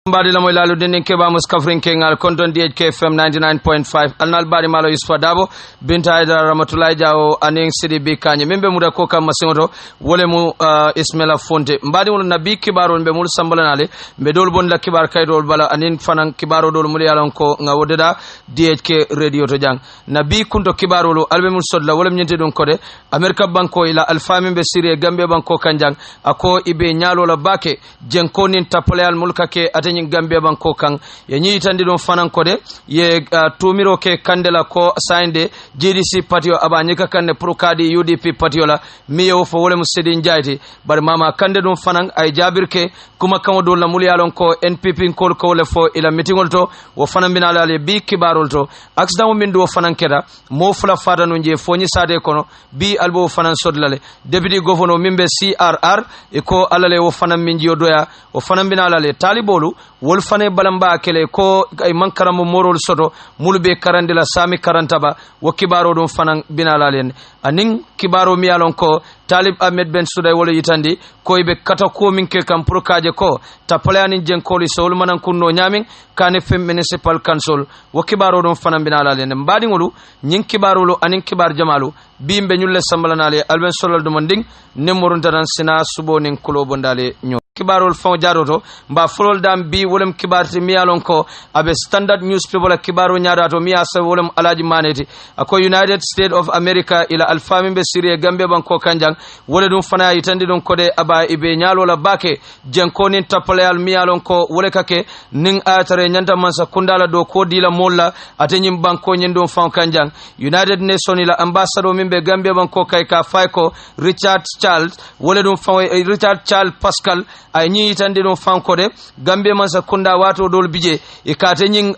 Mbadi la moy lalu dinin keba muskafrin kengal konton DHKFM 99.5 alnal badi malo Yusuf Dabo binta Aida Ramatulai Jao aning Sidi Bikanye mimbe muda koka masingoto wole mu Ismaila Fonte mbadi mu nabi kibaro mbe mu sambalanale mbe dol bon la kibar kaydol bala anin fanan kibaro dol mu yalon ko nga wodeda DHK radio to jang nabi kunto kibaro lo albe mu sodla wole nyente don kode America banko ila alfami mbe Syria Gambia banko kanjang ako ibe nyalo la bake jenko nin tapole al mulka ke nyin Gambia banko kan ye nyi tandi don fanan ko de ye tumiro ke kandela ko sainde GDC patio abanyika kanne prokadi UDP patio la miyo fo wole musidin jayti bar mama kande don fanan ay jabir ke kuma kan do la muli alon ko NPP ko ko le fo ila meetingol to wo fanan binala le bi kibarol to accident min do fanan keda mo fula fada no je fo nyi sade kono bi albo fanan sodlale deputy governor mimbe CRR e ko alale wo fanan min jodoya wo fanan binala le talibolu wol fane balamba kele ko ay mankaramu morol soto mulbe karande la sami karantaba wo kibaro dum fanan binalalen anin kibaro mi alon ko Talib Ahmed Ben Suday wala yitandi ko ibe kata ko min ke kam pour kaje ko tapalani jenkoli sol manan kunno nyamin kane fem municipal council wo kibaro dum fanan binalalen mbadi ngolu nyin kibaro lo anin kibar jamalu bimbe nyulle sambalanale alben solal dum nding nemorun tan sina subo nin kulo bondale nyo kibarol fon jaroto mba folol dam bi wolem kibarti miyalon ko abe standard newspaper la kibaro nyaadato miyasa wolem alaji maneti ako United States of America ila alfami be Syria Gambia banko kanjang wole dum fana yitandi don kode aba ibe nyalo la bake jenko nin tapale al miyalon ko wole kake nin atare nyanda mansa kundala do ko dila molla atenyim banko nyen don fon kanjang United Nations ila ambassador mimbe Gambia banko kay ka fay ko Richard Charles wole dum fon Richard Charles Pascal ay ñi tande don fankode Gambia man sa kunda wato dol bije e kate nyin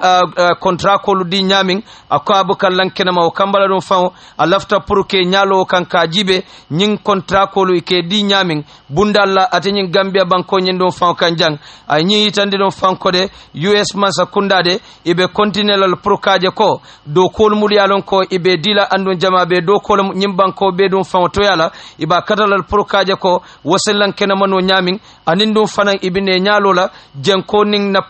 contrat ko ludi nyamin akabu kallan kenama o kambala don fan a lafta pour que nyalo kan ka jibe nyin contrat ko lu ke di nyamin bundalla atenyin Gambia banko nyin don fan kanjang ay ñi tande don fankode US man sa kunda de ibe continue la pour kaje ko do kol mul yalon ko ibe dila andon jama be do kol nyim banko be don fan to yala iba katalal pour kaje ko wasallan kenama no nyamin nindo fanan ibine nyalo la jenko ning na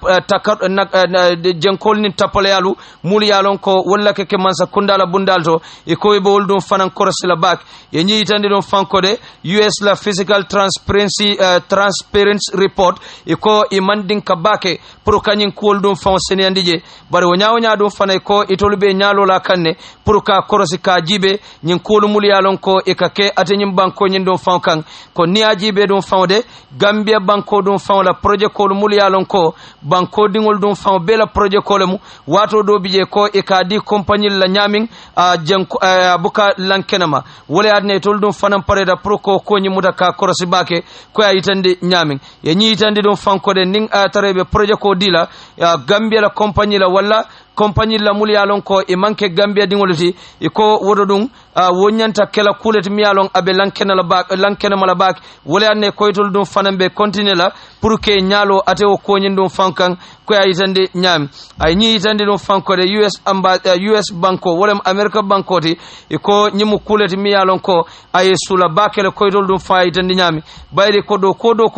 jenkol nin tapale yalu muli yalon ko walla ke mansa kundala bundalto e ko be woldum fanan korosila bak e nyi tande don fanko de US la physical transparency report e ko imandin kabake pro kanyin ko woldum fan senandije bare wonyawo nyaado fanay ko itolbe nyalo la kanne pro ka korosi ka jibe nyin ko muli yalon ko e ka ke atenyim banko nyin don fankan ko ni ajibe don fawde Gambia banko dum faw la projet ko mul yalon ko banko dingol dum faw be la projet ko lemu wato do bije ko e ka di compagnie la nyamin jenko buka lankenama wala adne tol dum fanam pareda pro ko nyi mutaka korosi bake ko ya yitande nyamin e nyi yitande dum fanko de ning tarebe projet ko dila Gambia la compagnie la wala compagnie la mul yalon ko e manke Gambia dingolati e ko wodo dum wonyanta kala kulet mi yalon abe lankena mala bak wala ne koytol dum fanambe continue la pour que nyalo ate o ko nyindum fankan ko ay tande nyam ay nyi tande dum fanko de US banko wala America banko ti e ko nyimu kulet mi yalon ko ay sula bakele koytol dum fay tande nyami bayde ko do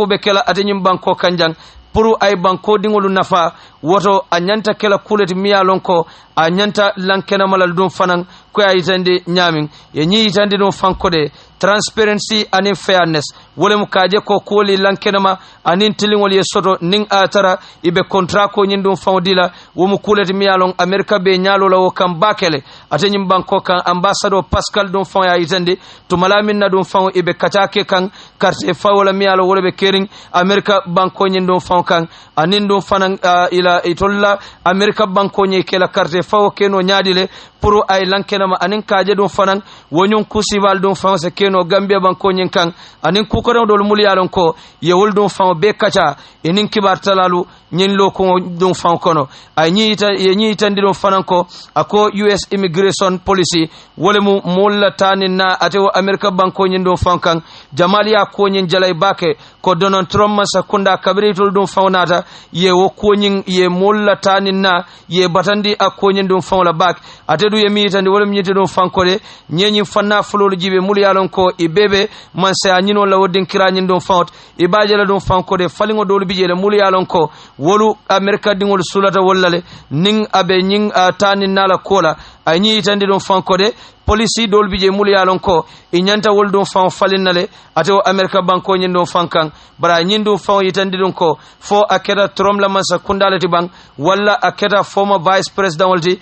be kala ate nyim banko kanjang pour ay banko dingolu nafa woto anyanta kala kulet miyalon ko anyanta lankena malal dum fanan ko ay tande nyamin e nyi tande dum fanko de transparency and fairness wolem kaje ko koli lankenama anin tilingol ye soto ning atara ibe contrat ko nyindum fawdila womu kulet miyalon America be nyalo la wo kam bakele atenyim banko kan ambassador Pascal dum faw ya itande to malamin na dum faw ibe katake kan carte fawla miyalo wolbe kering America banko nyindum faw kan anin dum fanan ila itolla America banko nyi kela carte faw keno nyaadile pour ay lankenama anin kaje dum fanan wonyon kusival dum faw se keno Gambia banko nyin kan anin ku ko dol mul yalon ko ye wol dum faw be kacha enin kibar talalu nyin lo ko dum faw kono ay nyi tandi dum fanan ko ako US immigration policy wolemu mulla taninna atewo America banko nyin dum faw kan jamalia ko nyin jalay bake ko Donald Trump masa kunda kabritol dum faw nata ye wo ko nyin ye mulla taninna ye batandi akko nyin dum faw la bak atedu ye mi tandi wolem nyite don fankode nyenyi fanna fulolu jibe mul yalon ko ibebe man sa anyino la wodin kiranyin don fawt ibajela don fankode falingo dolu bijele mul yalon ko wolu america dingol sulata wallale ning abe nyin tanin nala kola anyi itande don fankode police dol bije mul yalon ko inyanta wol don fan falinnale ato america banko nyin don fankan bara nyin don fan yitande don ko fo akeda trom la masa kundalati bang walla akeda former vice president walti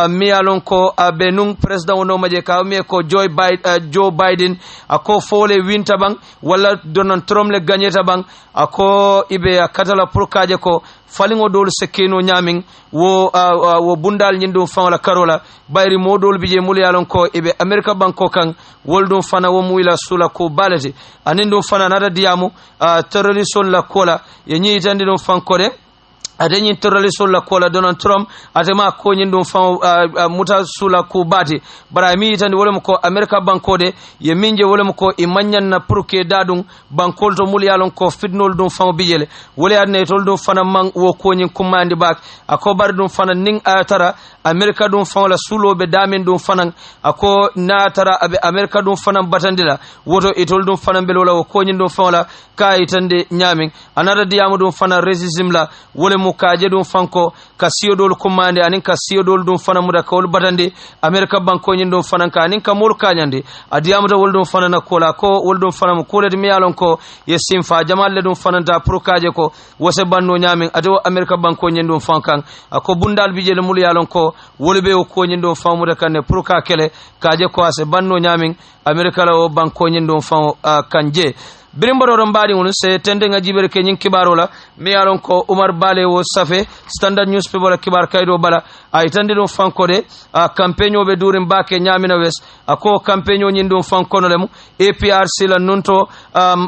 mi yalon ko benung president wono maje ka mi ko Joe Biden ako fole winta bang walla Donald Trump le gagneta bang ako ibe akatala pour kaje ko falingo dol sekeno nyamin wo bundal nyindo fawla karola bayri modol bije mul yalon ko ibe america banko kan woldum fana wo muila sula ko balati anindo fana nada diamu terrorist la kola yenyi tande don fankore adenyi terrorist la kola Donald Trump atema ko nyindum fan muta sula ko bati bara mi tande wolem ko america banko de ye minje wolem ko imanyan na purke dadum bankol to mul yalon ko fidnol dum fan bijele wole adne tol dum fana man wo ko nyin kumandi bak ako bar dum fana ning atara america dum fan la sulo be damin dum fana ako na tara abe america dum fana batandila woto etol dum fana belola wo ko nyin dum fan la kay tande nyamin anara diamu dum fana resistim la wole mukaje dum fanko kasiyo dol kumande anin kasiyo dol dum fana muda kawol batande america banko nyin dum fana ka anin kamul kanyande adiamu da wol dum fana na kola ko wol dum fana ko le mi yalon ko yesim fa jamal le dum fana da prokaje ko wose banno nyamin ado america banko nyin dum fankan ako bundal bije le mul yalon ko wolbe ko nyin dum famu muda kanne proka kele kaje ko ase banno nyamin america la o banko nyin dum fan kanje birimbaro rombadi wonu se tende nga jibere ke nyin kibaro la mi yaron ko Umar Bale wo safe Standard newspaper la kibar kaydo bala ay tande don fanko de campaign be durim bake nyamina wes ako campaign nyin don fanko no lemu APRC la nunto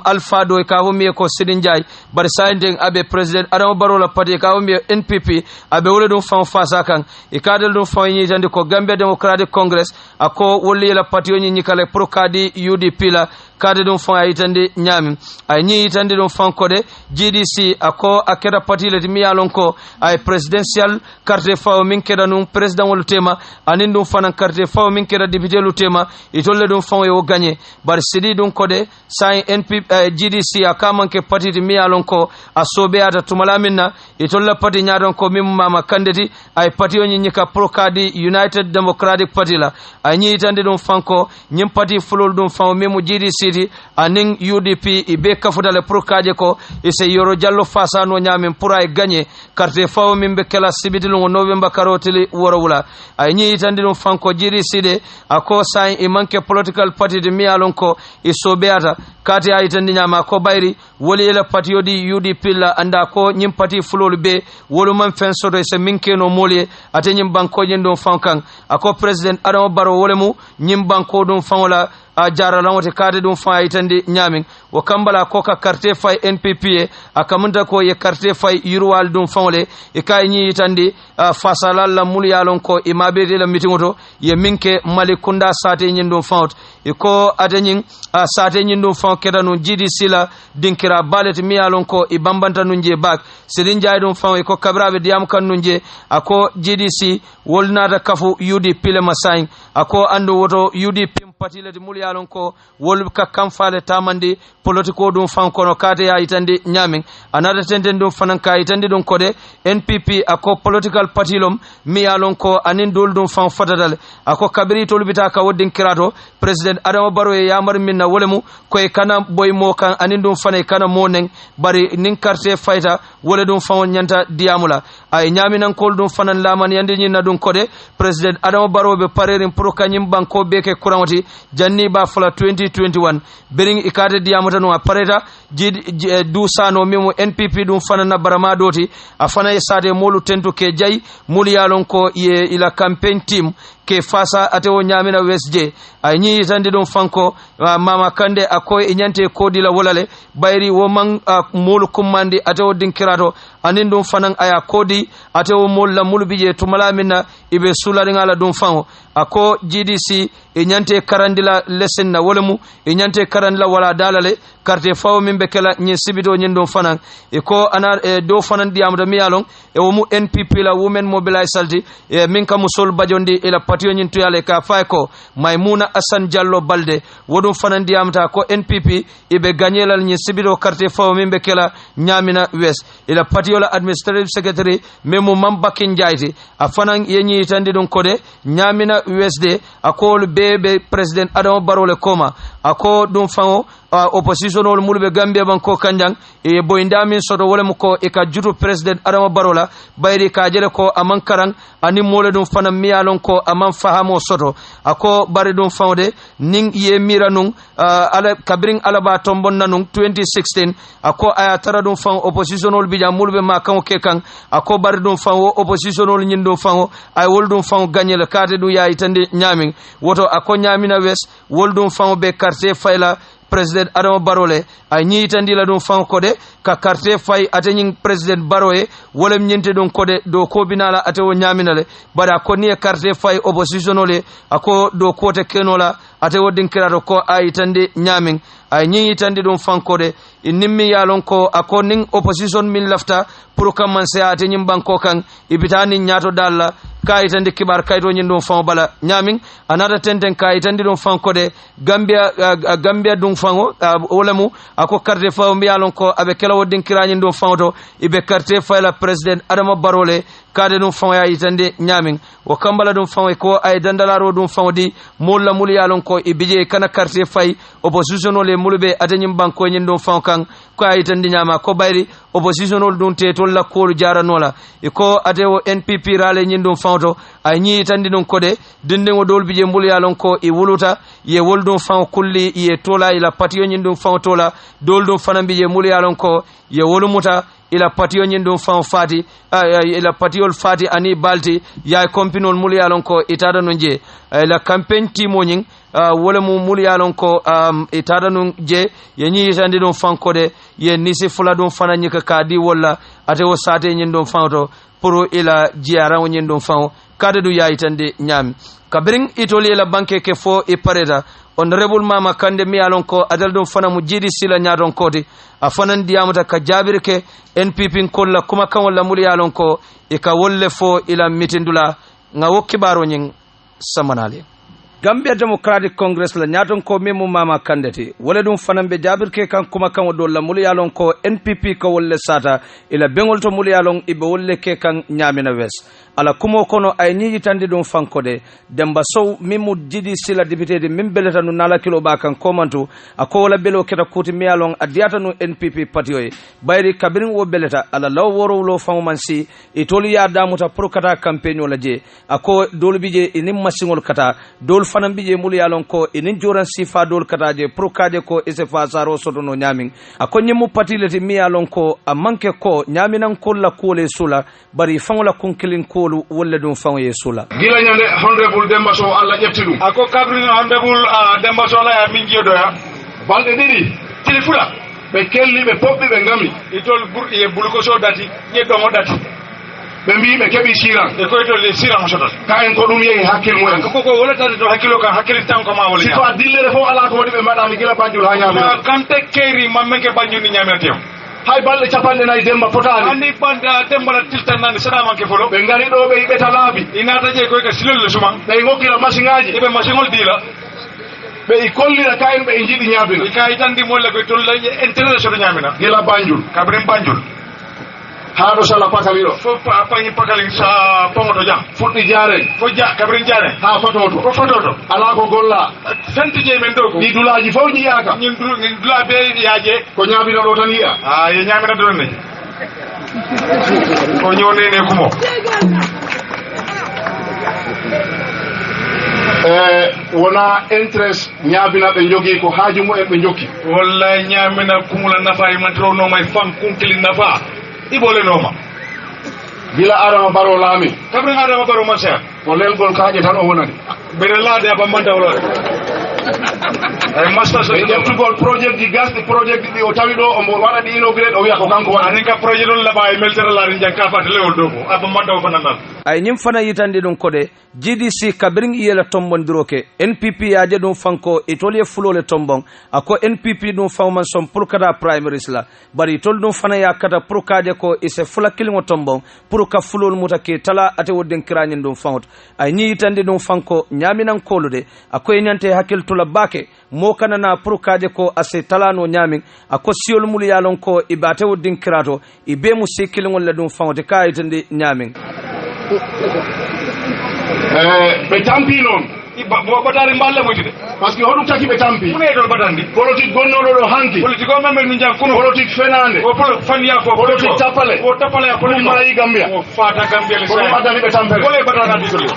Alpha do ka ho mi ko Sidin Jay bar sayndeng abe president Adama Barrow la party ka ho mi NPP abe wole don fan fasa kan e kadel don fan nyi tande ko Gambia Democratic Congress ako wolli la party nyi kale pro kadi UDP la kade don fan ay tande nyami ay nyi tande don fan ko de GDC ako akera party le mi yalon ko ay presidential carte fawo min keda nun president wol tema anin dum fanan carte fawo min keda député lu tema itolle dum fan yo gagner bar sidi dum ko de sai NPP GDC akaman ke party mi yalon ko asobe ata tumala minna itolle party nyaadon ko mim mama kandeti ay party oni nyika pro kadi United Democratic Party la ay nyi tande dum fan ko nyim party fulol dum fan memu GDC aning UDP ibe kafudale pour kaje ko ise yoro jallo fasa no nyamin pour ay gagner carte fawo mimbe kala sibiti lo November karotili worowula ay nyi itandi dum fanko jiri side ako sai e manke political party de mialon ko isobeata kati ay tandi nyama ko bayri woli ela party yodi UDP la anda ko nyim party fulol be wolu man fenso do se minke no molie ate nyim banko nyindon fankan ako president Adama Barrow wolemu nyim banko dum fangola a jara lamote kade dum fa itande nyamin wo kambala ko ka carte fay NPP akamunda ko ye carte fay yurwal dum fawle e kay nyi itande fasala la mul yalon ko imabe de la mitingoto ye minke malikunda sate nyin dum fawt e ko adanyin sate nyin dum faw keda no GDC la dinkira balet mi yalon ko e bambanta nunje bak Sidin Jay dum faw e ko kabrabe diam kan nunje ako GDC wolna da kafu UDP le masain ako ando woto UDP parti le mul yalon ko wol ka kamfale tamandi politiko dum fankono kate ya itande nyamin anada tenden dum fanan ka itande dum kode NPP ako political party lom mi yalon ko anin dol dum fan fatadal ako kabiri tolbita ka woddin kirato president Adama Barrow e yamar minna wolemu ko e kana boy mo kan anin dum fanay kana monen bari nin carte fayta wole dum fan nyanta diamula ay nyaminan kol dum fanan laman yande nyina dum kode president Adama Barrow be parerin pro kanyim banko beke kurawati janni ba fala 2021 bering ikade diamuta no apareta du sano memo NPP dum fanana barama doti afana yesade molu tentu ke jay mul yalon ko ye ila campaign team ke fasa ate o nyamina wesje ay nyi tande dum fanko mama kande akoy e nyante ko dila wolale bayri wo man molu kumandi ate o dinkirato anin dum fanan aya kodi ate o mol la mulu bije tumala minna ibe sulari ngala dum fango ako GDC e nyante karandila lesen na wolemu e nyante karandila wala dalale carte fawo min be kala nyi sibito nyin do fanan e ko ana do fanan diamata mi yalon e wo mu NPP la women mobilize salti e min ka musol bajondi e la patio nyin to yale ka fay ko Maymuna Asan Jallo Balde wodum fanan diamata ko NPP e be gagnelal nyi sibito carte fawo min be kala nyamina west e la patio la administrative secretary memo mambakin jayti a fanan yenyi tandi don kode nyamina west akol bebe president Adama Barrow le koma ako dum fango opposition ol mulbe Gambia banko kanjang e boyndami soto wala muko e ka jutu president Adama Barrow la bayri ka jele ko aman karang ani mole dum fanam miyalon ko aman fahamo soto ako bari dum fawde ning ye miranung ala kabring ala ba tombon nanung 2016 ako aya tara dum fang opposition ol bija mulbe ma kan ke kan ako bari dum fango opposition ol nyindo fango ay wol dum fango gagnele kate du yayi tande nyamin woto ako nyamina wes wol dum fango be carte fayla president Adama Barrow le ay ñiitandi la dum fan kode ka carte fay ateñing president Barrow e wolem ñinte dum kode do ko binala ate wo ñaminale bada ko ni carte fay opposition le ako do kote kenola ate wo dinkirato ko ay tande ñamin ay ñiitandi dum fan kode nimmi yalon ko ako ning opposition min lafta pour commencer ate ñim banko kan ibitani ñaato dalla kayitandi kibar kayto ñin dum fan bala ñamin anata tenten kayitandi dum fan kode Gambia dum fango wolemu ako carte fawo mbiyalon ko abe kala woddin kirañin dum fanto ibe carte fayla president Adama Barrow le kade dum fango ya yitande ñamin o kambala dum fango ko ay dandalaro dum fango di mulla mul yalon ko ibije kana carte fay opposition le mulbe ateñim banko ñin dum fango kan ko ay yitande ñama ko bayri opposition ol dum te tolla ko jaranola e ko atewo NPP rale ñin dum fanto ay ñi yitande dum kode dindingo dol bije mul yalon ko e wuluta ye woldum fango kulli ye tola ila patio ñin dum fango tola dol dum fanambi je mul yalon ko ye wolumuta ila patio ñin dum fan fati ila patiol fati ani balti ya kompinol mul yalon ko itada non je ila campaign timo ñing wala mu mul yalon ko itada non je ye ñi yitande dum fan kode ye nisi fula dum fana ñika kadi wala ate wo sate ñin dum fanto pour ila jiara ñin dum fan kada du ya yitande ñam kabring itoli la banque ke fo e pareta honorable Mama Kande mi alon ko adal dum fana mu jidi sila nyaadon koti a fanan diamata ka jabir ke NPP kolla kuma kan wala mul yalon ko e ka wolle fo ila mitindula nga wokki baro nyin samanale Gambia Democratic Congress la nyaton ko memu Mama Kandeti wala dum fanan be jabir ke kan kuma kan do la mul yalon ko NPP ko wolle sata ila bengol to mul yalon ibe wolle ke kan nyamina wes ala kumo kono ay ñi tandi dum fankode Demba Sow mimu jidi sila député de min beleta nu nala kilo ba kan komantu ako wala belo keta kuti mialon adiata nu NPP patioy bayri kabirin wo beleta ala law woro lo famansi e toli ya damuta pour kata campagne wala je ako dol bije inim masingol kata dol fanam bije mul yalon ko inin joran sifa dol kata je pour kaje ko esefa saro soto no nyamin ako nyimu patileti mialon ko a manke ko nyaminan ko la kole sula bari fangola kunkilin ko wolle dum fango yesula gila nyande honorable Demba Sow alla jefti dum ako kabri honorable Demba Sow la ya min jedo ya balde didi tilifula be kelli be poppi be ngami itol bur e buluko so dati nyeddo mo dati be mbi be kebi siran e ko itol le siran mo sotot kayen ko dum yehi hakkil mo en ko wala tati to hakkilo kan hakkil tan ko ma wala sito adille fo ala ko wadi be madami gila banjul ha nyaama kante keri mamme ke banjul ni nyaama tew hay balle capande nay Demba potani ani banda Demba la tiltan nan sadama ke folo be ngari do be beta labi inata je ko ka silol le suma be ngokira masingaji be masingol dila be ikollira kayen be injidi nyabina kay tan di molle ko tolla intérêt so nyamina gila banjul kabrim banjul haado sala pakaliro fo pani pakali sa pomoto jam fuddi jare fo ja kabrin jare ha fototo ko fototo ala ko golla santi je men dogo di dulaji fo ji yaka ñin dula be yaaje ko ñaabino do tan yiya ye ñamina do ne ko ñone ne kumo wona interest ñaabina be jogi ko haaju mo e be jokki wallahi ñamina kumula nafa e man tro no may fam kunkili nafa ibole noma bila Adama Barrow lami kabri Adama Barrow masha ko lelgol kaaje tan o wonani bere laade ba manta wala ay master so the project di gas the project di o tawi do o mo wala di inaugurate o wiya ko kanko wala ni ka project don la bay meltere la rin janka fa lewol do ko aba manta ko nanal ay nyim fana yitandi dum kode GDC kabring yela tombon diroke NPP yaje dum fanko itolye fulole tombon ako NPP dum fawman som pour kada primaries la bari tol dum fana yakata pour kaje ko ise fula kilingo tombon pour ka fulol mutake tala ate wodden kiranyin dum fawt ay nyi yitandi dum fanko nyaminan kolude ako nyante hakil tula bake mo kanana pour kaje ko ase talano nyamin ako siol mul yalon ko ibate wodden kirato ibe mu sekilingol la dum fawte kayitandi nyamin ɓe tampi noon batari mballe moytide par ce que hoɗum taki ɓe tampi mune ɗon batandi politique gonnoɗo ɗo hanki politique o men min jam kono politique fenande o faniya fo politique tappale o tappale a politique mayi gambia o fata gambia le sa ko batani ɓe tampere kole batana bisole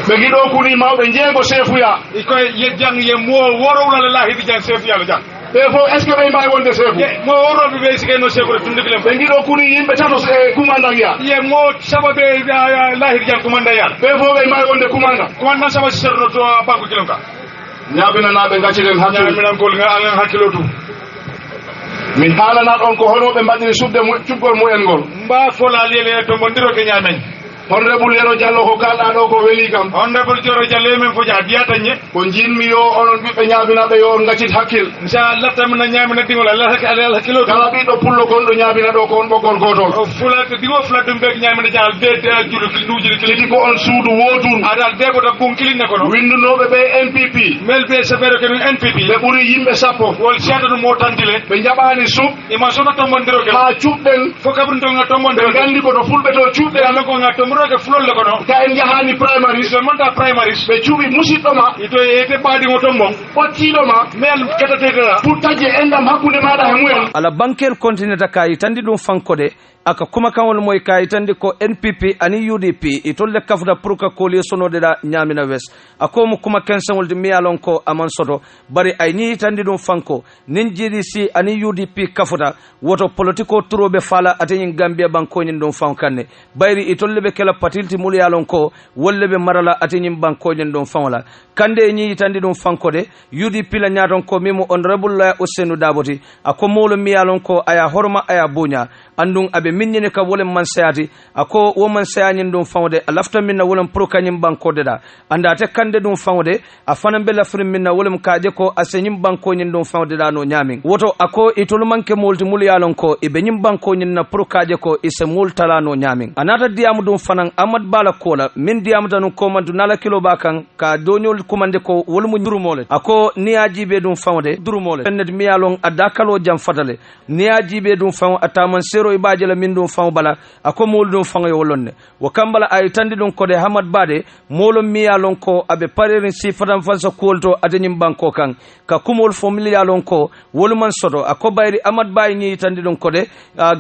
ɓe giɗo kuni mawɓe jeego sefuya ikoye jang ye mo worowlale lahidi jang sefuya lo jang ɓe fof est ce que ɓe mbawi wonde seeku mo woroɓe ɓe sikeno seekure tundugilem ɓe giɗo kuni yimɓe tato commandant ya ye mo sabaɓe lahidi jang commandant yaɗa ɓe fof ɓe mbawi wonde commandant saba serno to banque kilom ka ñaɓinanaɓe gacciɗen ñaminankol alen hakkilo tu min haalana ɗon ko hono ɓe mbaɗiri subde cuɓgol mumen ngol mba folaliyele to bondiroke ñamen honorable Yero Diallo ko kalɗa ɗo ko weeli kam honorable Yero Diallo men fo jadiyata ñe ko jinmi yo onon ɓiɓɓe ñaabinaɓe yo on gaccit hakkil sa lattamina ñaamina ɗigol ala hakkilo kala ɓiɗɗo pullo gonɗo ñaabina ɗo ko on ɓoggol gotol o fulade ɗigo fuladɗum ɓe ñaamina jaal be juɗo duujiɗi kiliti ko on suudu wotur aɗal be kota bunkilinne kono windunoɓe ɓe NPP mel be sefere ke NPP ɓe ɓuuri yimɓe sappo wol seeɗa ɗum mo tantile ɓe jaɓani sub ima sona tombondiro ke ha cuɓɗen fo kabrintoga tombondiro ɓe gandi koto fulɓe to cuɓɗe amen ko ga roke fulol le kono ka en jahani primaries so monta primaries be cuubi musidɗo ma ito ete baɗigo ton bon ɓottiɗo ma mel ketatedera pour taƴe endam hakkude maɗa he mumen ala banquel continue kayi tandi ɗum fankode aka kuma kawol moy kayi tandi ko NPP ani UDP itolle kafda pour ka coalition de da nyamina west ako mo kuma kensangol de miyalon ko aman soto bari ay ni tandi ɗum fanko nin GDC ani UDP kafuta woto politico turobe fala atenyin Gambia banko nyin ɗum fankanne bayri itolle be kala patilti mul yalon ko wolle be marala atenyin banko nyin ɗum fanwala kande ni tandi ɗum fankode UDP la nyaton ko mimo honorable la Ousainou Daboti ako molo miyalon ko aya horma aya bunya andung abe minnene ka wolem man sayati ako wo man sayanyin dum fawde alafta minna wolem pro kanyim banko deda andate kande dum fawde afana be lafrim minna wolem kaaje ko asenyim banko nyin dum fawde da no nyamin woto ako itol manke multi mul yalon ko ibe nyim banko nyin na pro kaaje ko ise mul tala no nyamin anata diamu dum fanan amad bala kola min diamu tanu ko man nala kilo bakan ka donyol kumande ko wolmu durumole ako niajibe dum fawde durumole pennet mi yalon adakalo jam fatale niajibe dum faw ataman sero ibaje la min dum faw bala ako mol dum faw yo wolonne wo kambala ay tandi dum ko de Hamad Bade molo mi yalon ko abe parerin si fadam fansa kolto adenyim banko kan ka kumol fo mi yalon ko wolman soto ako bayri Amad Baye ni tandi dum ko de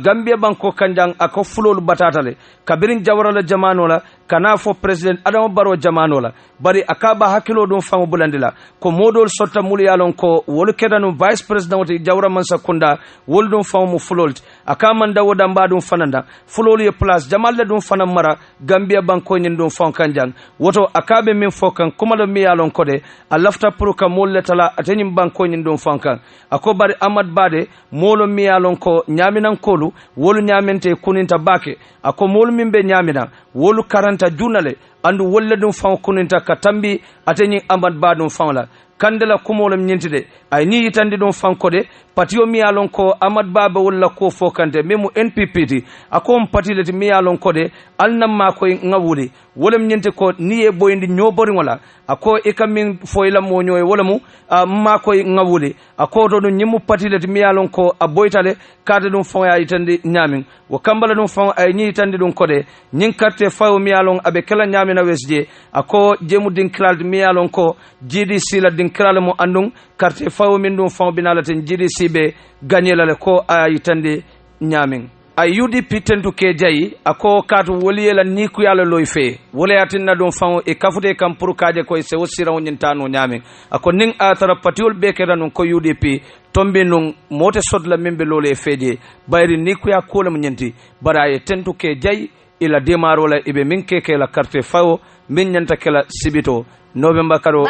Gambia banko kanjang ako fulol batatale kabirin jawra la jamano la kana fo president Adama Barrow jamano la bari akaba hakilo dum faw bulandila ko modol sotta mul yalon ko wol kedanu vice president wati jawra mansa kunda wol dum faw mu fulol akama dawo damba dum fananda fulol ye place jamal dum fanam mara Gambia banko nyin dum faw kanjang woto akabe min fokan kuma do mi yalon ko de alafta pour ka mol letala atenyim banko nyin dum fankan ako bari Amad Bade molo mi yalon ko nyaminan kolu wolu nyamente kuninta bake ako mol mimbe nyamina wolu karanta junale andu wolle dum faw kuninta katambi atenyi Amad Bade dum fawla kandela kumolem nyintide ay ni yitandi dum fankode patio mi yalon ko Amad Baba walla ko fokante memu NPP ti akom patile ti mi yalon ko de alnam ma koy ngawuli wolem nyinte ko niye boyndi nyobori wala ako ikamin foyla mo nyoy wala mu ma koy ngawuli ako do nyimu patile ti mi yalon ko aboytale kade dum fon ya yitandi nyamin wo kambala dum fon ay ni yitandi dum ko de nyin carte fawo mi yalon abe kala nyamina wesje ako jemu dinkral mi yalon ko GDC la dinkral mo andung carte fawo min dum fon binalaten GDC be gagnelale ko ayitande nyamin ay UDP tentu ke jayi ako katu woliyela ni ku yalla loy fe wolayatinna dum fawo e kafute kam pour kaaje ko se wosira wonyintano nyamin ako ning atara patiol be kedan ko UDP tombe non mote sodla membe lole feje bayri ni ku ya kolam nyenti baraye tentu ke jayi ila demarola ibe min keke la carte fawo min nyanta kala sibito November karo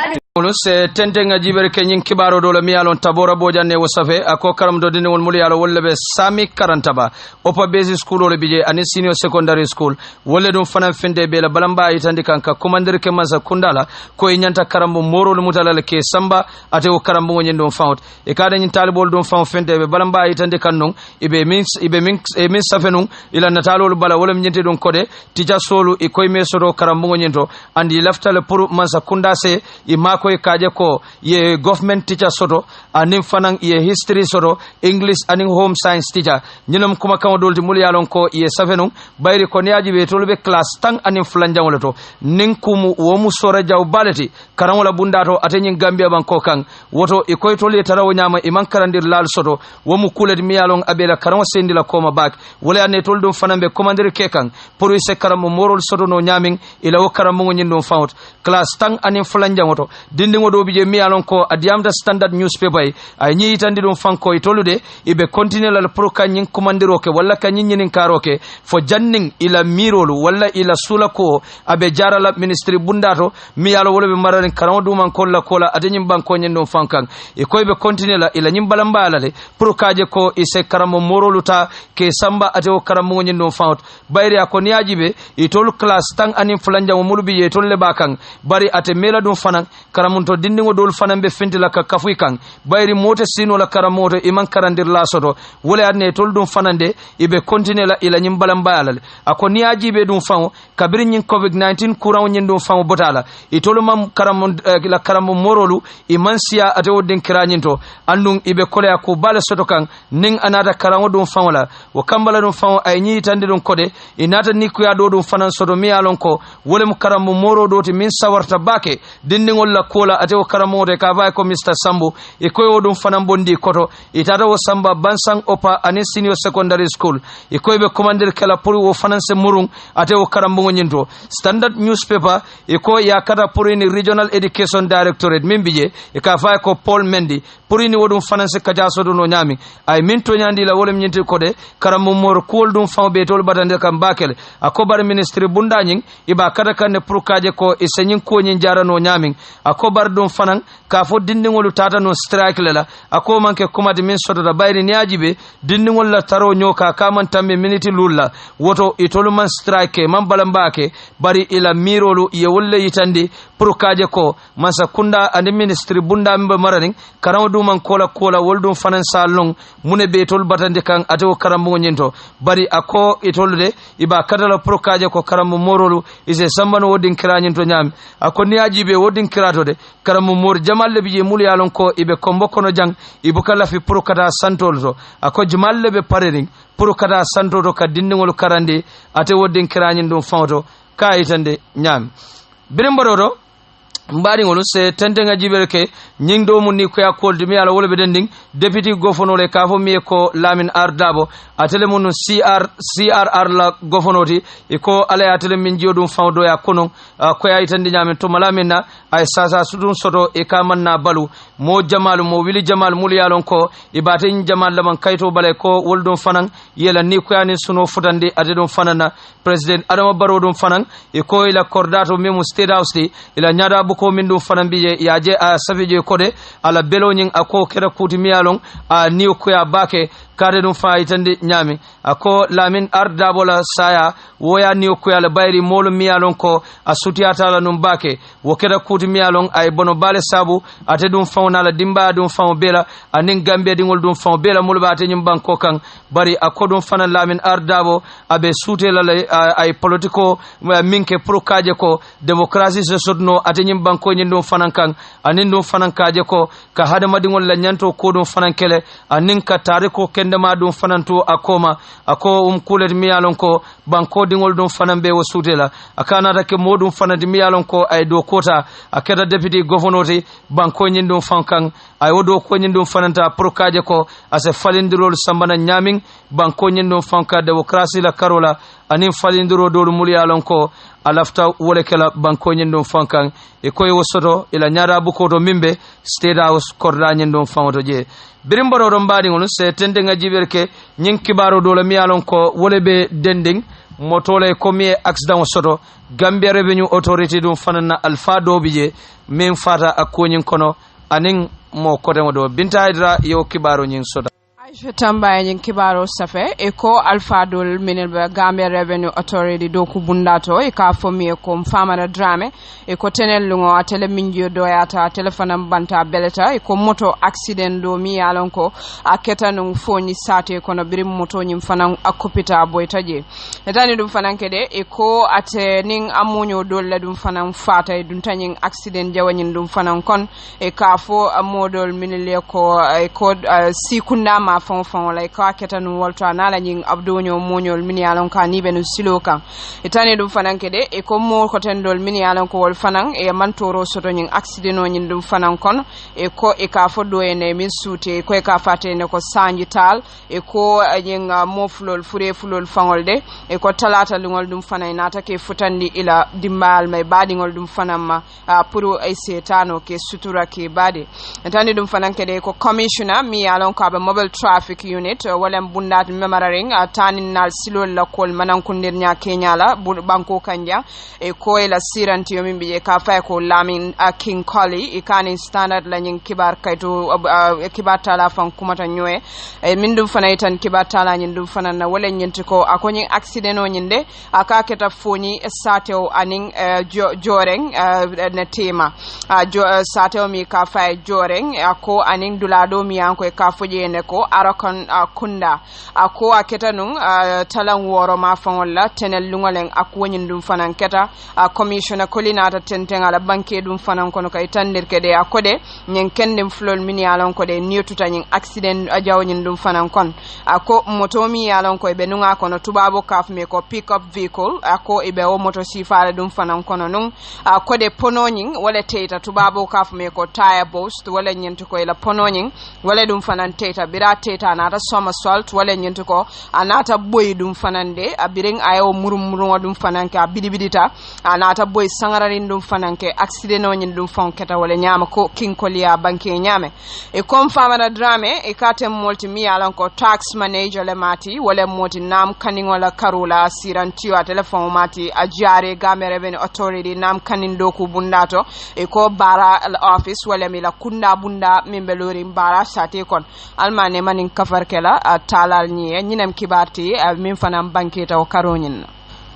se tentenga jibere ke nyin kibaro do la miyalon tabora bojanne wo safe ako karam do dini won muliyalo wolle be sami karantaba opa basic school ole bije ani senior secondary school wolle dum fana fende be la balamba itandi kanka commander ke mansa kundala ko nyanta karambo morol mutala ke samba ate wo karambo nyen dum fawt e kada nyin talibol dum faw fende be balamba itandi kannon ibe min safenun ila natalol bala wolle nyente dum kode tija solu e koy mesoro karambo nyento andi laftale pour mansa kunda se ima koy kaje ko ye government teacher soto anin fanan ye history soto English anin home science teacher nyinam kuma kan dolti mul yalon ko ye safenum bayri ko niaji be tolbe class tang anin fulanjang wala to nin kumu wo mu sora jaw baleti karam wala bundato atenyin Gambia banko kan woto e koy tole tarawo nyama iman karandir lal soto wo mu kulet mi yalon abela karam sendi la koma bak wala ne toldum fanan be commander ke kan pour se karam morol soto no nyamin ila wo karam mo nyin no fawt class tang anin fulanjang woto dindingo do bije mi alon ko adiamda standard newspaper ay nyi itandi dum fanko itolude ibe continue la pro kanyin commandiro ke walla kanyin nyinin karoke fo janning ila mirolu walla ila sulako abe jarala ministry bundato mi alo wala be marani karam dum man kolla kola adenyim banko nyen dum fankan e ko be continue la ila nyim balambala le pro kaje ko ise karamo moroluta ke samba ate o karamo nyen dum fawt bayri akon yajibe itol class tang anin fulanja mo mulubi ye tolle bakan bari ate mela dum fanan karamunto dindingo dol fanambe fentila ka kafuy kan bayri mote sino la karamoto iman karandir la soto wala adne tol dum fanande ibe continue la ila nyim balambalal akoni ajibe dum fawo kabiri nyin covid-19 kuran nyin dum fawo botala itolu mam karamon la karamo morolu iman siya ate wodin kiranyinto andung ibe kole ko bala soto kan ning anata karamo dum fawo la wo kambala dum fawo ay nyi tande dum kode inata nikuya do dum fanan soto mi alon ko wole mu karamo moro doti min sawarta bake dindingol la kola ate o karamote ka bay ko Mr Sambu e koy wodum fanam bondi koto itata o samba bansang opa ani senior secondary school e koy be commander kala pour wo fananse murung ate o karambo nyinto standard newspaper e ko yakata pour ni regional education directorate mimbije e ka fay ko Paul Mendy pour ni wodum fananse kajaso do no nyami ay min to nyandi la wolem nyinti kode karambo mor kol dum fawbe tol badande kam bakel akobar ministry bundanyin iba kada kan pour kaje ko e senyin ko nyin jarano nyami akobar dum fanan ka fo dindingolu tata no strike lela ako manke komati min soto da bayri niajibe dindingol la taro nyoka ka man tambe miniti lulla woto itolu man strike man balambake bari ila mirolu ye wolle yitandi pour kaje ko masa kunda ande ministry bunda mbe maraning karam du man kola woldum fanan salong mune be tol batande kan ato karambo nyento bari ako itolude iba kadala pour kaje ko karambo morolu ise sambano wodin kiranyento nyam ako niajibe wodin kirato de karambo mor jamalle biye mul yalon ko ibe kombo kono jang ibukala fi pour kata santol to ako jamalle be parering pour kata santo to ka dindingol karande ate wodin kiranyin dum fawto ka itande nyam biremborodo mbari ngolu se tentenga jiberke nyingdo mun ni ko ya koldi mi ala wala be dending deputy governor le kafo mi ko Lamin Ardabo atele mun CRR la governoti e ko ala atele min jodum fawdo ya kono ko ya itandi nyamen to malamina ay sasa sudun soto e kamanna balu mo jamal mo wili jamal mul yalon ko ibaten jamal laman kayto bale ko woldum fanan yela ni ko yani suno futande ade dum fanana president Adama Barrow dum fanan e ko ila kordato memo state house di ila nyada ko min dum fanan biye yaje a safije kode ala belonyin ako kera kuti miyalon a niw ko ya bake kare dum faitande nyami ako Lamin Ardabo la saya woya niw ko ala bayri molo miyalon ko a sutiyata la num bake wo kera kuti miyalon ay bono bale sabu ate dum fauna la dimba dum faun bela anin Gambia dingol dum faun bela mul bate nyim banko kan bari ako dum fanan Lamin Ardabo abe sute la ay politiko minke pro kaje ko democracy se sodno ate nyim banko nyin dum fanan kan anin dum fanan kaje ko ka hadama dingol la nyanto ko dum fanan kele anin ka tariko kende ma dum fanan to akoma ako kulet mi yalon ko banko dingol dum fanan be wasutela akana take modum fanan mi yalon ko ay do kota akeda deputy governor banko nyin dum fankan ay wodo ko nyin dum fananta pro kaje ko ase falindirol sambana nyamin banko nyin dum fanka democracy la karola anin falindiro do mul yalon ko alafta wole kala banko nyin dum fankan e koy wosoto ila nyara buko do mimbe state house korda nyin dum fanto je birimbaro do mbadi ngol se tende nga jiberke nyin kibaro do la miyalon ko wole be dending motole komi accident soto Gambia Revenue Authority dum fanana alfa dobije min fata akonyin kono anin mo kote mo do Binta Hydra yo kibaro nyin soda Tamba nyin kibaro safe eko alfa dol minel Gambia Revenue Authority do ku bundato e ka fomi ko Famara Drame eko tenel lungo atele minjo doyata telephone banta beleta eko moto accident do mi yalon ko aketa no foni sate kono birim moto nyim fanan akopita boytaje etani dum fanan kede eko ate ning amunyo dolle dum fanan fata dum tanyin accident jawanyin dum fanan kon e ka fo modol minel ko eko sikunda ma fon lay ka keta nu wolto anala nyin abdonyo monyol min yalon ka ni benu silo kan etani dum fanan kede e ko mo ko tendol min yalon ko wol fanan e mantoro soto nyin accident o nyin dum fanan kon e ko e ka foddo ene min suute ko e ka fate ne ko sanji tal e ko nyin moflol fure fulol fangolde e ko talata lungol dum fanan nata ke futandi ila dimbal may badingol dum fanan ma pour ay setano ke sutura ke bade etani dum fanan kede ko commissioner mi yalon ka be mobile traffic unit walem bundat memararing taninal silol la kol manan kundir nya Kenya la banko kanja e ko ela siranti yomi biye ka fa ko lamin King Collie e kanin standard la nyin kibar kayto kibar tala fan kumata nyoe e mindum fana tan kibar tala nyin dum fana na wala nyinti ko akonyi accident o nyinde aka keta foni sateo aning joreng na tema sateo mi ka fa joreng ako aning dulado mi anko e ka foje ne ko arakon kunda ako aketa nun talan woro ma fangolla tenel lungolen akwonyin dum fanan keta commissioner kolina ta tenten ala banke dum fanan kono kay tandir kede akode nyen kendem flol min yalon ko de nietuta nyen accident ajawnyin dum fanan kon ako moto mi yalon ko be nunga kono tubabo kaf me ko pick up vehicle ako ibe o moto sifare dum fanan kono nun akode pononyin wala teta tubabo kaf me ko tire boost wala nyento ko ila pononyin wala dum fanan teta bira teta anata somersault wala nyento ko anata boy dum fanande abiring ayo murum dum fananke abidibidita anata boy sangararin dum fananke accident o nyin dum fonketa wala nyama ko King Kolia banke nyame e kom Famara Drame e katem multi mi alan ko tax manager le mati wala moti nam kanin wala karola sirantiyo a telephone mati a jare Gambia Revenue Authority nam kanin doku bundato e ko bara office wala mi la kunda bunda mimbelori bara sate kon almane manin kafarkela talal nyi nyinam kibarti min fanam banketa o karonyin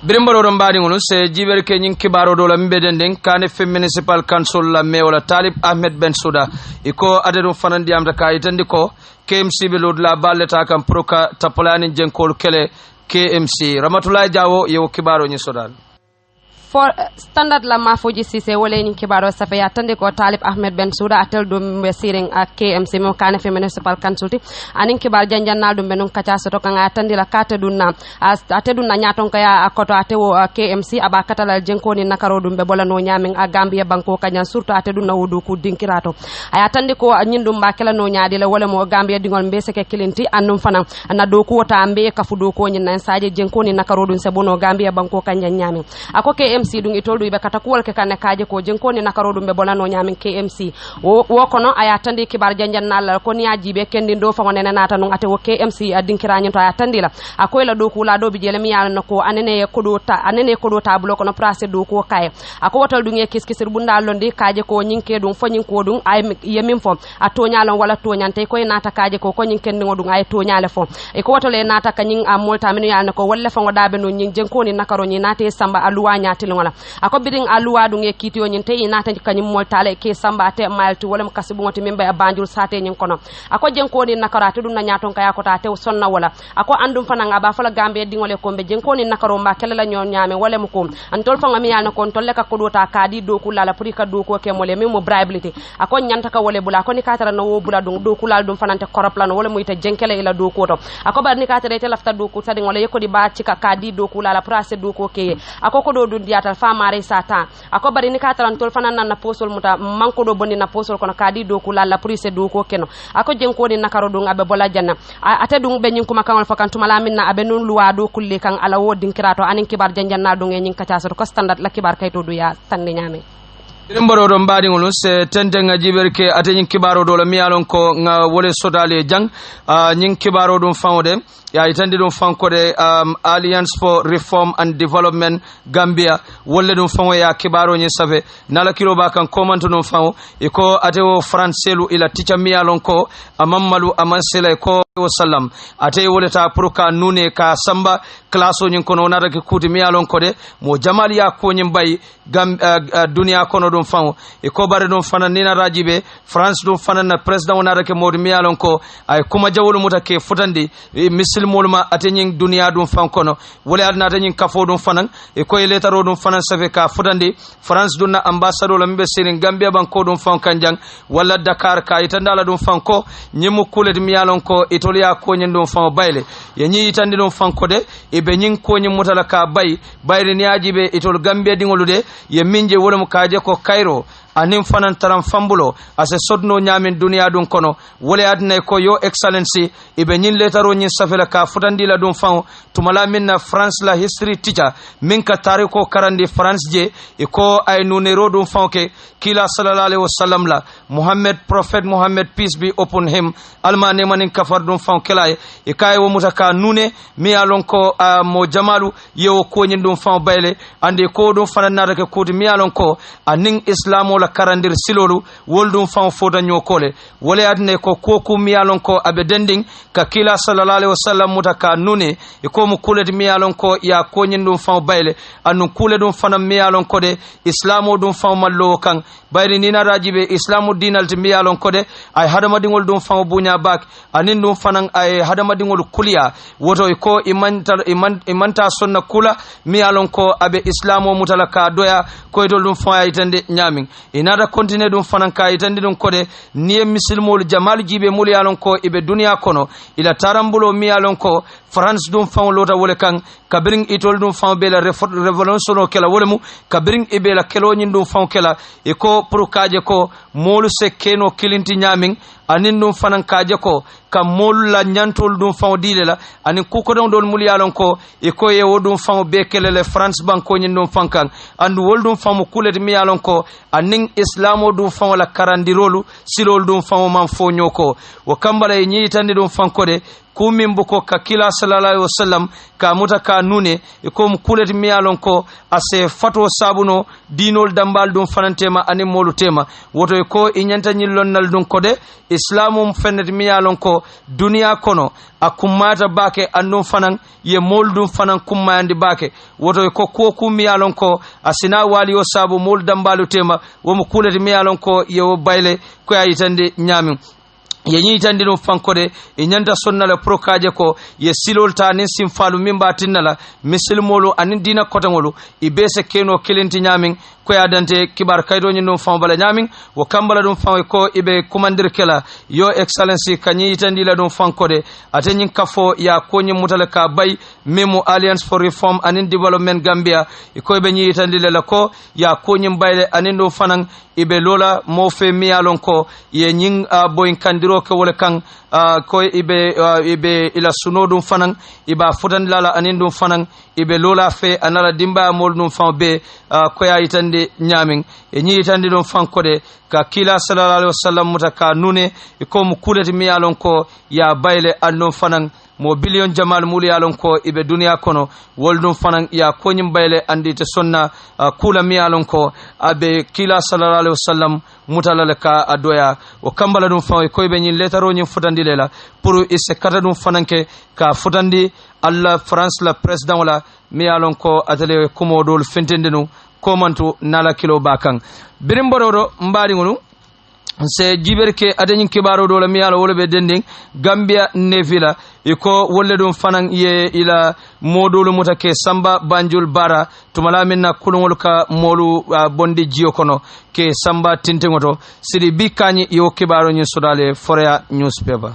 Birimbaro don badi ngunu se jiber ke nyin kibaro do la mbeden den kane fe municipal council la meola Talib Ahmed Bensouda iko adedum fanandi amta kay tandiko KMC be lod la balleta kam proka tapolani jenkol kele KMC Ramatullah Jawo yo kibaro nyi sodal for standard la mafoji sise wala ni kibaro safa ya tande ko Talib Ahmed Bensouda atel do be siring ak KMC mo kane fe municipal council ti anin kibar janjannal do benun kacha soto kan atandi la kata dunna ate dunna nyaton kaya akoto ate wo KMC aba katala jenko ni nakaro dum be bolano nyamin a Gambia banko kanyan surtout ate dunna wudu ku dinkirato aya tande ko nyindum ba kala no nyaadi la wala mo Gambia dingol mbe seke kilinti annum fanan na do ko wota mbe kafu do ko nyin nan saje jenko ni nakaro dum se bono Gambia banko kanyan nyamin ako KMC dum itoldu ibe katakuwol ke kanne kaaje ko jenkoni nakaro dum be bolano nyamin KMC wo kono aya tandi kibar janjannal ko niya jibe kendi do fango nene nata non ate wo KMC adinkiraño to aya tandila akoy la do kula do bi jele mi yalla nako anene ko do tablo kono prace do ko kay ako wotal dum e kiskisir bunda londi kaaje ko nyinke dum fanyin ko dum ay yemin fo a toñalon wala toñante koy nata kaaje ko nyin kendi ngodum ay toñale fo e ko wotale nata kanyin am molta min yalla nako walla fango dabe no nyin jenkoni nakaro nyi nate samba aluwa nyaati ngola ako biring aluwa dum e kiti o nyin te nata kanyin moltale ke samba te malti wala mo kasibu ngoti membe a banjul sate nyin kono ako jenkoni nakarate dum na nyaton kaya ko ta te sonna wala ako andum fananga ba fala Gambia dingole ko be jenkoni nakaro mba kelela nyon nyame wala mo ko antol fanga mi yalla ko tolle ka ko do ta kadi do kulala puri ka do ko ke mole memo bribeability ako nyanta ka wole bula ko ni katara no wo bula dum do kulal dum fanante koroplan wala mo ita jenkele ila do ko to ako bar ni katara te lafta do ko sadi ngole yeko di ba cika kadi do kulala prace do ko ke ako ko do dun diatal fa mare sata ako bari ni katara antol fanan na posol muta manko do bonni na posol kono kadi do kulala prise do ko keno ako jenkoni nakaro dum abe bola janna ate dum be nyin kuma kan fakantuma la minna abe non luwa do kulle kan ala wo dinkirato anin kibar janjanna do ngi kacha so ko standard la kibar kayto do ya tande nyame mbaro do mbadi ngol se tente nga jiberke ate nyin kibaro do la miyalon ko nga wole sodale jang nyin kibaro dum fawde ya itandi dum fanko de Alliance for Reform and Development Gambia wolle dum fawo ya kibaro nyi safe nala kilo bakan komanto dum fawo iko ate wo francelu ila ticha miyalon ko amammalu amansela ko sallam ate wole ta purka nune ka samba klaso nyin kono nada ke kuti miyalon ko de mo jamal ya ko nyin bay dunia kono dum fawo iko bare dum fana nina rajibe France dum fana na president nada ke modi miyalon ko ay kuma jawolu mutake futandi silmolma atenyin dunia dum fan kono wala adna atenyin kafo dum fanan e koy letaro dum fanan safe ka futandi France dunna ambassadeur lambe sirin Gambia banko dum fan kanjang wala Dakar ka itandala dum fan ko nyimu kulet miyalon ko itolia ko nyin dum fan bayle yenyi itandi dum fan ko de e be nyin ko nyin mutala ka bayre ni ajibe itol Gambia dingolude ye minje wala mu kaje ko Cairo anin fanan taram fambulo ase sodno nyamin dunia dun kono wole adna ko yo excellency ibe nyin letaro nyin safela ka futandi la dun fan tumala minna France la history teacher min ka tariko karandi France je iko ay nunero dun fan ke kila sallallahu alaihi wasallam la Prophet Muhammad peace be upon him almane manin kafar dun fan kelay e kay wo mutaka nune mi alon ko mo jamalu yewo ko nyin dun fan bayle ande ko dun fanan na ke ko mi alon ko anin islamo la karandir silolu woldum fan foda nyokole wole adne ko koku miyalon ko abedending ka kila sallallahu alaihi wasallam mutaka nune e ko mu kulet miyalon ko ya ko nyindum fan bayle anu kuledum fanam miyalon ko de islamo dum fan mallo kan bayri nina rajibe islamu dinal ti miyalon ko de ay hadama dingol dum fan bunya bak anin dum fanan ay hadama dingol kuliya woto ko imanta sonna kula miyalon ko abe islamo mutalaka doya ko dum fan ay tande nyamin inada continue dum fanan ka itandi dum kode niye misilmol jamal jibe mul yalon ko ibe dunia kono ila tarambulo mi yalon ko France dum fan lota wole kan kabring itol dum fan be la revolution kala wole mu kabring ibe la kelo nyin dum fan kala e ko pour kaje ko molu se keno kilinti nyamin anin dum fanan kaje ko kam molu la nyantol dum fan dile la anin kuko don mul yalon ko e ko ye wodum fan be kelele France banko nyin dum fan kan andu wol dum fan kulet mi yalon ko anin islamo dum fan wala karandirolu silol dum fan man fo nyoko wo kambala e nyi tandi dum fan ko de kumin buko ka kila sallallahu alaihi wasallam ka mutaka nune e ko kulet mi yalon ko ase fato sabuno dinol dambal dum fanantema anin molu tema woto e ko inyanta nyillonnal dum ko de islamum fennet mi yalon ko dunia kono akumata bake andum fanan ye moldum fanan kummayandi bake woto ko ko mi yalon ko asina wali o sabu mol dambalu tema wo mo kulati mi yalon ko yewo bayle ko ayitande nyamin yenyi tandi no fankode e nyanda sonnala prokaje ko ye silol ta nin simfalu mimba tinnala misilmolu anin dina kotangolu e bese keno kilenti nyamin ko ya dante kibar kaydo nyi no fambala nyamin wo kambala dum faw ko ibe kumandir kala yo excellency kanyi tandi la dum fankode atenyin kafo ya ko nyi mutalaka bay memo Alliance for Reform and Development Gambia e ko be nyi tandi la ko ya ko nyi bayle anin do fanan ibe lola mo fe miyalon ko ye nyin boyin kandiro ko wala kan ko ibe ila sunodum fanan iba fudan lala anin dum fanan ibe lola fe anala dimba mol dum fan be ko ya itande nyamin e nyi itande dum fan ko de ka kila sallallahu alaihi wasallam mutaka nune ko mu kulati miyalon ko ya bayle andum fanan mo billion jamal muli yalon ko ibe dunia kono woldum fanan ya konyim bayle andi te sonna kula mi yalon ko abe kila sallallahu alaihi wasallam mutalale ka adoya o kambala dum faw ko be nyin letaro nyin futandi lela pour isse kata dum fananke ka futandi alla France la president wala mi yalon ko atele kumodol fentendenu komantu nala kilo bakan birimbodo mbadi ngunu se jiberke adanyin kibaro do la miyalo wala be dending Gambia nevila iko wolle dum fanan ye ila modulu mutake samba banjul bara tumala minna kulungol ka molu bondi jiyo kono ke samba tintingoto sidi bikani yo kibaro nyi sodale forea newspaper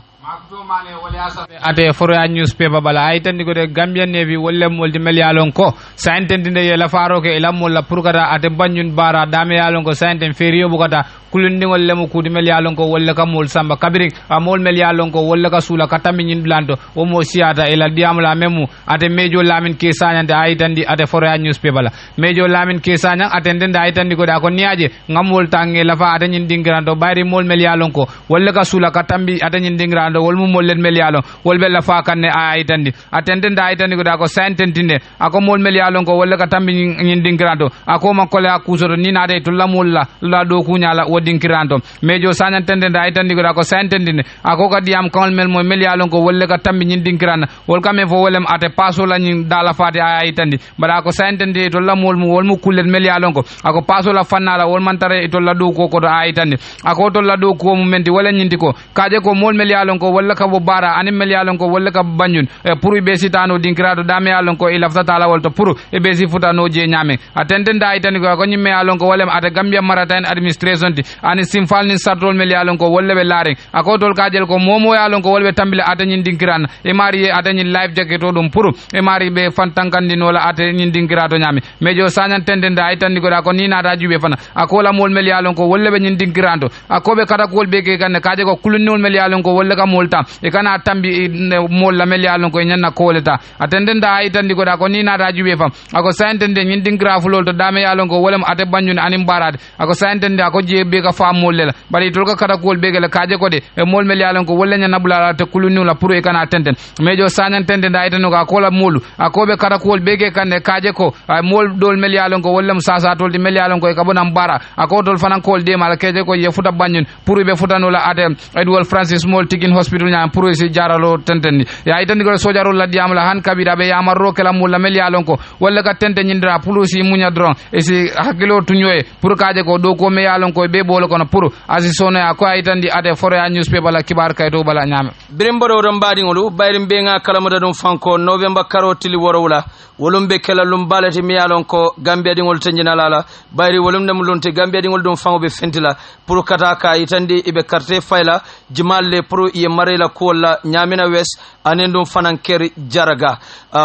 ate foroya newspaper bala ay tan ko de Gambian Navy wolle moldi mel yalon ko saintendinde ye la faro ke la molla pour kata ate banyun bara dame yalon ko sainten feriyo bukata kulundingol lemu kudi mel yalon ko wolle ka mol samba kabiring amol mel yalon ko wolle ka sula katami nyin blando o mo siata ela diamla memu ate mejo lamin ke sanyante ay tan di ate foroya newspaper bala mejo lamin ke sanyang atendende ay tan di ko da ko niaje ngamol tange la fa ate nyin dingrando bayri mol mel yalon ko wolle ka sula katambi ate nyin dingrando wol mu mol len mel yalon wol bella fa kanne ay tan di atendende ay tan di ko da ko saintentinde ako mol mel yalon ko wolle ka tambi nyin dingrando ako makole akusoro ni na de to lamulla la do kunyala dinkiranto mejo sanyan tendende ay tan digoda ko santendinde ako ka diam kawol mel mo mel yalon ko wolle ka tambi nyin dinkirana wol kame fo wolem ate paso la nyin dala fati ay tandi bada ko santende to la mol mu wol mu kullen mel yalon ko ako paso la fannala wol mantare to la do ko do ay tandi ako to la do ko mu menti wala nyindi ko kaje ko mol mel yalon ko wolle ka bo bara ani mel yalon ko wolle ka banyun e pour be sitano dinkirado dame yalon ko ilafta tala wol to pour e be si futano je nyame atendende ay tandi ko nyimme yalon ko wolem ate Gambia Maritime Administration ani simfal ni sartol mel yalon ko wolle be laring ako tol kajel ko momo yalon ko wolbe tambile ata nyin dinkiran e mari ata nyin live jacket to dum puru e mari be fantankandi nola ata nyin dinkirato nyami mejo sanyan tendende ay tandi ko da ko ni na da jube fana ako la mol mel yalon ko wolle be nyin dinkiranto ako be kata ko be ke kan kaje ko kulunol mel yalon ko wolle ka molta e kana tambi mol la mel yalon ko nyanna ko leta atendende ay tandi ko da ko ni na da jube fam ako santende nyin dinkirafu lol to dame yalon ko wolem ata banyun anim barade ako santende ako jebe ka fa molle la bari tol ka kata kol begele kaje ko de e mol mel yalon ko wolle nyana bula ta kulunu la pour e kana tenten mejo sanyan tenten da itano ka kola molu akobe kata kol bege kan kaje ko mol dol mel yalon ko wolle musasa tol di mel yalon ko e kabona mbara ako tol fanan kol de mal keje ko ye futa banyun pour be futano la ate Edward Francis Mol Tikin Hospital nyam pour e si jaralo tenten ya itandi ko sojaro la diam la han kabira be yamarro kala mol la mel yalon ko wolle ka tenten nyindra pulusi munya dron e si hakilo tunyoe pour kaje ko do ko me yalon ko be bolo kono pour asisone ko aytandi ade foroya newspaper la kibar kayto bala nyame birimbodo ron badingolu bayrim be nga kalamuda dum fanko November karotili worowla wolum be kala lum balati mi yalon ko Gambia dingol tenjina lala bayri wolum dem lunte Gambia dingol dum fango be fentila pour kata ka aytandi ibe carte fayla jimalle pour ye marela ko la nyamina wes anen dum fanan keri jaraga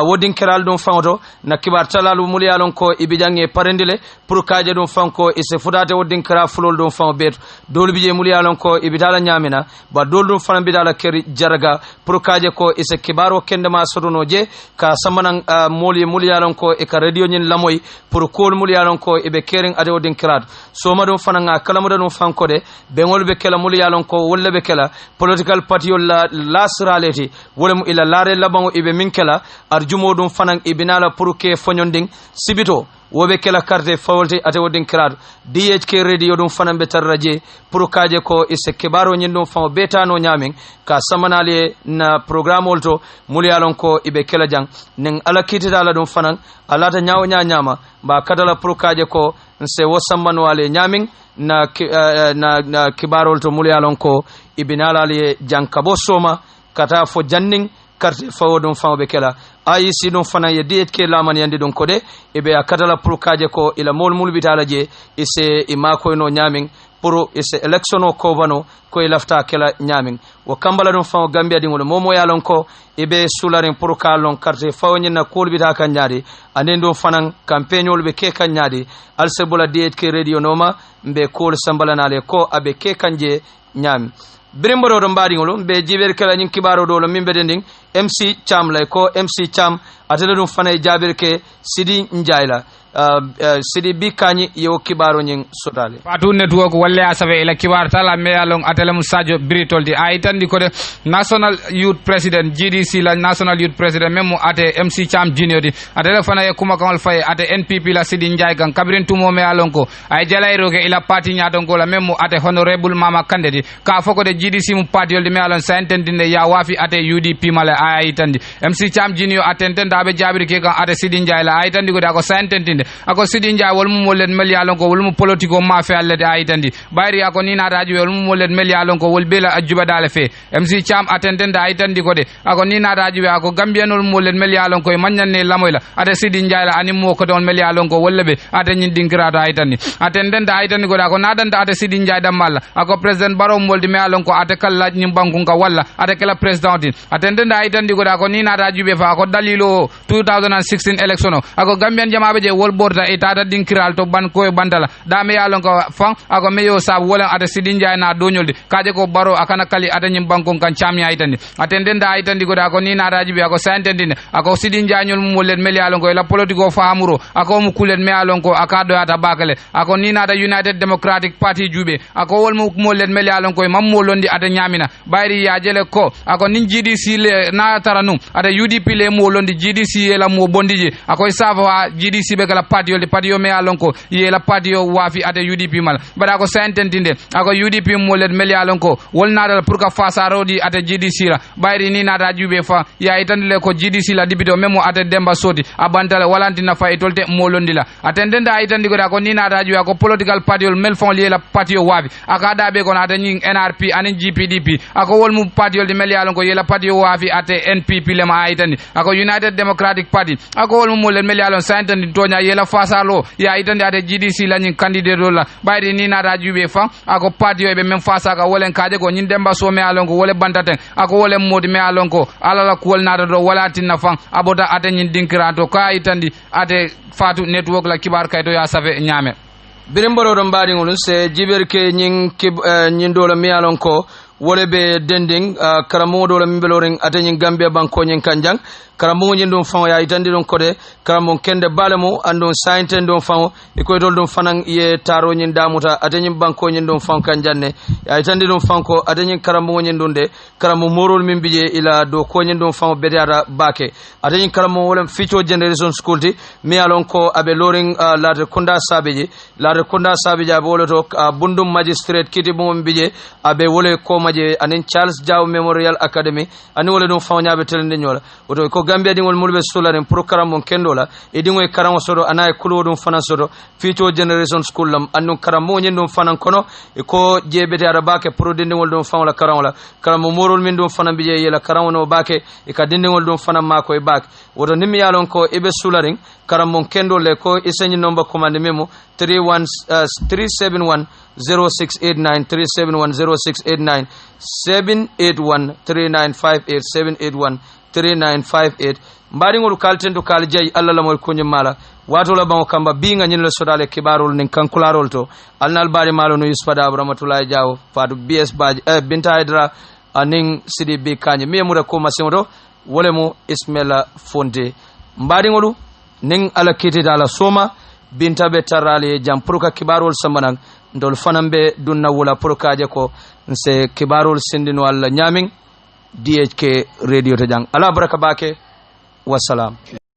wodin keral dum fangoto na kibar talalu mul yalon ko ibe jange parendile pour kaje dum fanko e se fudate wodin kera fulol dum fango beto dol bije mul yalon ko ibidala nyamina ba dol dum fanan bidala keri jaraga pour kaje ko e se kibaro kendema sodono je ka samanan moli mul yalon ko e ka radio nyin lamoy pour kol mul yalon ko ibe kering ade wodin kerat so ma dum fanan kalamu dum fanko de be ngol be kala mul yalon ko wolle be kala political party la lasraleti wolem ila lare labango ibe minkela arjumo dum fanan ibinala pour ke fonyonding sibito wobe kala carte fawolti ate wodin kirado DHK radio dum fanan be tarraje pour kaje ko ise kibaro nyindum fawo betano nyamin ka samanale na programme olto mulyalon ko ibe kala jang nen ala kitidala dum fanan alata nyaaw nyama ba kadala pour kaje ko nse wosamman wale nyamin na kibaro olto mulyalon ko ibinala le jankabo soma kata fo janning carte fawo dum fawo be kala ayisi dum fana ye DHK laman yandi dum kode ebe akatala pour kaje ko ila mol mulbitala je ise imako no nyamin pour ise election o kobano ko ilafta kala nyamin wo kambala dum fawo Gambia dingol momo yalon ko ebe sularin pour kalon carte fawo nyina kolbita kan nyaade anen dum fanan campagne be ke kan nyaade alsebola DHK radio noma mbe kol sambalanale ko abe ke kanje nyami Brimboro do mbaringolo be jiber kala nyin kibaro do lo mimbe dending MC Cham lay ko MC Cham atele dum fanay jaber ke Sidi Njaila Sidi Bikani yo kibaro nyin sotale Fatu network walle asabe ila kibar tala me along atele Musajo Britoldi aitan di ko de National Youth President GDC la National Youth President memo ate MC Cham Junior di atele fanay kuma kamal fay ate NPP la Sidi Njai kan kabrin tumo me along ko ay jalay roke ila party nyaadon ko la memo ate Honorable Mama Kandedi ka foko de GDC mu party yolde me alon santendinde ya wafi ate UDP mala a itandi MC Cham Junior atenten dabe jabiri ke kan ate Sidi Njay la a itandi ko ako santentinde ako Sidi Njay wol mu molen mel yalon ko wol mu politico mafia allede a itandi bayri ako ni na radio wol mu molen mel yalon ko wol bela ajuba dale fe MC Cham atenten da itandi ko de ako ni na radio ako gambianol molen mel yalon ko manyanne lamoyla ate Sidi Njay la ani mo ko don mel yalon ko wolle be ate nyin dinkirato a itandi atenten da itandi ko ako nadanta ate Sidi Njay damal ako president Barrow moldi me yalon ko ate kala nyim banku ka walla ate kala president atenten da itandi ko ako ni na radio be fa ako dalilo 2016 election ako gambian jamabe je wol borda e tata dinkiral to ban koy bandala dame yalon ko fan ako meyo sab wala ata Sidi Njay na doñolde kaje ko Barrow akana kali ata nyim banku kan chamya itandi atenten da itandi ko ako ni na radio be ako santendine ako Sidi Njay nyol mu len mel yalon ko la politico faamuro ako mu kulen me yalon ko akado ata bakale ako ni na da United Democratic Party jube ako wol mu len mel yalon ko mam mo londi ata nyamina bayri ya jele ko ako nin GDC le na taranu ata UDP le mo londi GDC la mo bondije ako sava GDC be kala party yo me yalon ko ye la party yo wafi ata UDP mal bada ko sententinde ako UDP mo len mel yalon ko wol na dal pour ka fasa rodi ata GDC la bayri ni na da jube fa ya itandile ko GDC la dibito memo ata Demba Soti abantale walantina fa itolte mo londi la atendenda itandi ko ako ni na da jube ako political party yo mel fon li la party yo wafi aka da be ko ata nyin NRP anin GPDP ako wol mu party yo de mel yalon ko ye la party yo wafi ata NPP le ma itandi ako United Democratic Party ako wol mu len mel yalon santandi tonya ye la fasalo ya itandi ata GDC la nyin candidate la bayri ni na da jube fa ako party yo be mem fasa ka wolen kaje ko nyin Demba So me yalon ko wole bantaten ako wole modi me yalon ko alala ko wol na do wala tinna fa abota ata nyin dinkirato ka itandi ate fatu network la kibar kayto ya safe nyame birimboro don bari ngol se jiberke nyin dola me yalon ko wole be dending karamo dola mbeloring ata nyin Gambia banko nyin kanjang karamo nyin dum fan ya itandi don kode karamo kende balemo andon sainten don fan e koy dol dum fanan ye taro nyin damuta ata nyin banko nyin dum fan kanjanne ya itandi dum fan ko ata nyin karamo nyin dum de karamo morol min bije ila do ko nyin dum fan bedara bake ata nyin karamo wolem ficho generation school ti mi alon ko abe loring la kunda sabeji abe wolo to bundum magistrate kiti mum bije abe wole ko maje anin Charles Diaw Memorial Academy ani wole dum fan nyaabe telende nyola oto ko Gambia dingol mulbe solaren programme mon kendola e dingoy karamo sodo anay kulo dum fana sodo future generation school lam annu karamo nyen dum fana kono e ko jebete ara bake pro dindingol dum fana la karamo morol min dum fana biye yela karamo no bake e ka dindingol dum fana mako e bak woto nimmi yalon ko ebe solaren karamo kendole ko isenyi number commande memo 371 0689 371 0689 781 3958 781 3958 mbari ngol kaltendo kal jey alla la mol kunyi mala wato la bango kamba binga nyin le sodale kibarul nin kankularol to alnal bari malo no yusfada rahmatullahi jaw fadu BS baji binta hydra aning Sidi B kanye mi mura ko masengo wole mo Ismaila Fonte mbari ngolu ning ala kiti dala soma binta be tarale jam puruka kibarul samanan ndol fanambe dunna wala puruka je ko nse kibarul sindino alla nyamin DHK radio to jang ala baraka bake wassalam